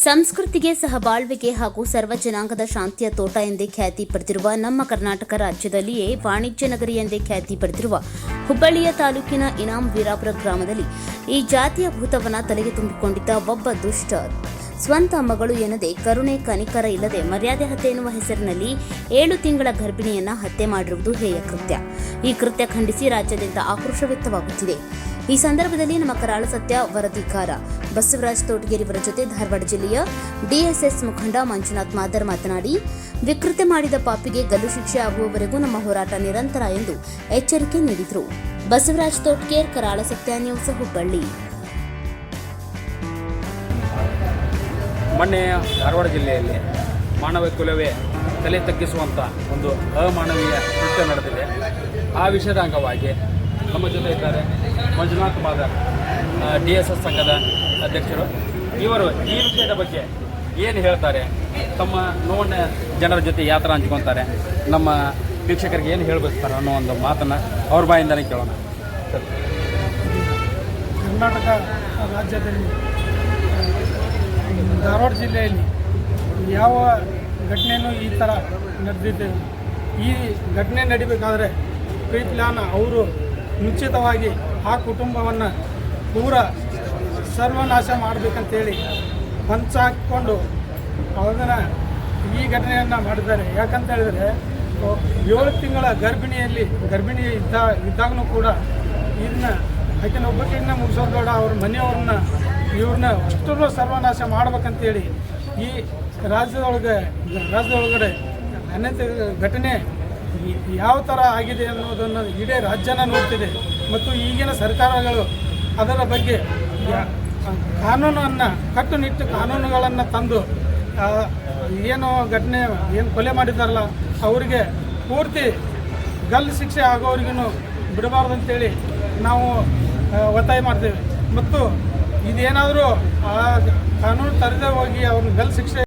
ಸಂಸ್ಕೃತಿಗೆ ಸಹಬಾಳ್ವೆಗೆ ಹಾಗೂ ಸರ್ವ ಜನಾಂಗದ ಶಾಂತಿಯ ತೋಟ ಎಂದೇ ಖ್ಯಾತಿ ಪಡೆದಿರುವ ನಮ್ಮ ಕರ್ನಾಟಕ ರಾಜ್ಯದಲ್ಲಿಯೇ ವಾಣಿಜ್ಯ ನಗರಿ ಎಂದೇ ಖ್ಯಾತಿ ಪಡೆದಿರುವ ಹುಬ್ಬಳ್ಳಿಯ ತಾಲೂಕಿನ ಇನಾಂ ವೀರಾಪುರ ಗ್ರಾಮದಲ್ಲಿ ಈ ಜಾತಿಯ ಭೂತವನ್ನ ತಲೆಗೆ ತುಂಬಿಕೊಂಡಿದ್ದ ಒಬ್ಬ ದುಷ್ಟ ಸ್ವಂತ ಮಗಳು ಎನ್ನದೆ ಕರುಣೆ ಕನಿಕರ ಇಲ್ಲದೆ ಮರ್ಯಾದೆ ಹತ್ಯೆ ಎನ್ನುವ ಹೆಸರಿನಲ್ಲಿ 7 ತಿಂಗಳ ಗರ್ಭಿಣಿಯನ್ನ ಹತ್ಯೆ ಮಾಡಿರುವುದು ಹೇಯ ಕೃತ್ಯ. ಈ ಕೃತ್ಯ ಖಂಡಿಸಿ ರಾಜ್ಯಾದ್ಯಂತ ಆಕ್ರೋಶ ವ್ಯಕ್ತವಾಗುತ್ತಿದೆ. ಈ ಸಂದರ್ಭದಲ್ಲಿ ನಮ್ಮ ಕರಾಳ ಸತ್ಯ ವರದಿಗಾರ ಬಸವರಾಜ್ ತೋಟಗೇರಿಯವರ ಜೊತೆ ಧಾರವಾಡ ಜಿಲ್ಲೆಯ ಡಿಎಸ್ಎಸ್ ಮುಖಂಡ ಮಂಜುನಾಥ್ ಮಾದರ್ ಮಾತನಾಡಿ, ವಿಕೃತ್ಯ ಮಾಡಿದ ಪಾಪಿಗೆ ಗಲ್ಲು ಶಿಕ್ಷೆ ಆಗುವವರೆಗೂ ನಮ್ಮ ಹೋರಾಟ ನಿರಂತರ ಎಂದು ಎಚ್ಚರಿಕೆ ನೀಡಿದರು. ಬಸವರಾಜ್ ತೋಟಗೇರ್, ಕರಾಳ ಸತ್ಯ ನ್ಯೂಸ್, ಹುಬ್ಬಳ್ಳಿ. ಮೊನ್ನೆ ಧಾರವಾಡ ಜಿಲ್ಲೆಯಲ್ಲಿ ಮಾನವ ಕುಲವೇ ತಲೆ ತಗ್ಗಿಸುವಂಥ ಒಂದು ಅಮಾನವೀಯ ಕೃತ್ಯ ನಡೆದಿದೆ. ಆ ವಿಷಯದ ಅಂಗವಾಗಿ ನಮ್ಮ ಜೊತೆ ಇದ್ದಾರೆ ಮಂಜುನಾಥ್ ಮಾದರ್, DSS ಸಂಘದ ಅಧ್ಯಕ್ಷರು. ಇವರು ಈ ವಿಷಯದ ಬಗ್ಗೆ ಏನು ಹೇಳ್ತಾರೆ, ತಮ್ಮ ನೋವನ್ನು ಜನರ ಜೊತೆ ಯಾವ ಥರ ಹಂಚ್ಕೊತಾರೆ, ನಮ್ಮ ವೀಕ್ಷಕರಿಗೆ ಏನು ಹೇಳಬೇಕ್ತಾರೆ ಅನ್ನೋ ಒಂದು ಮಾತನ್ನು ಅವ್ರ ಬಾಯಿಂದಲೇ ಕೇಳೋಣ. ಕರ್ನಾಟಕ ರಾಜ್ಯದಲ್ಲಿ ಧಾರವಾಡ ಜಿಲ್ಲೆಯಲ್ಲಿ ಯಾವ ಘಟನೆಯೂ ಈ ಥರ ನಡೆದಿದೆ. ಈ ಘಟನೆ ನಡಿಬೇಕಾದ್ರೆ ಪ್ರೀ ಪ್ಲಾನ್ ಅವರು ಮುಂಚಿತವಾಗಿ ಆ ಕುಟುಂಬವನ್ನು ಪೂರ ಸರ್ವನಾಶ ಮಾಡಬೇಕಂತೇಳಿ ಪಂಚ ಹಾಕಿಕೊಂಡು ಅದನ್ನು ಈ ಘಟನೆಯನ್ನು ಮಾಡಿದ್ದಾರೆ. ಯಾಕಂತ ಹೇಳಿದರೆ 7 ತಿಂಗಳ ಗರ್ಭಿಣಿ ಇದ್ದಾಗೂ ಕೂಡ ಇದನ್ನ ಆಕಿನ ಒಬ್ಬಕ್ಕಿನ್ನ ಮುಗಿಸೋದು ಬೇಡ, ಅವ್ರ ಇವ್ರನ್ನ ಅಷ್ಟನ್ನು ಸರ್ವನಾಶ ಮಾಡ್ಬೇಕಂತೇಳಿ ಈ ರಾಜ್ಯದೊಳಗಡೆ ಅನೇಕ ಘಟನೆ ಯಾವ ಥರ ಆಗಿದೆ ಅನ್ನೋದನ್ನು ಇಡೀ ರಾಜ್ಯನ ನೋಡ್ತಿದೆ. ಮತ್ತು ಈಗಿನ ಸರ್ಕಾರಗಳು ಅದರ ಬಗ್ಗೆ ಕಟ್ಟುನಿಟ್ಟು ಕಾನೂನುಗಳನ್ನು ತಂದು ಏನು ಘಟನೆ ಏನು ಕೊಲೆ ಮಾಡಿದಾರಲ್ಲ ಅವರಿಗೆ ಪೂರ್ತಿ ಗಲ್ಲು ಶಿಕ್ಷೆ ಆಗೋರಿಗೂ ಬಿಡಬಾರ್ದಂತೇಳಿ ನಾವು ಒತ್ತಾಯ ಮಾಡ್ತೇವೆ. ಮತ್ತು ಇದೇನಾದರೂ ಆ ಕಾನೂನು ತರದೇ ಹೋಗಿ ಅವ್ರನ್ನ ಗಲ್ಲು ಶಿಕ್ಷೆ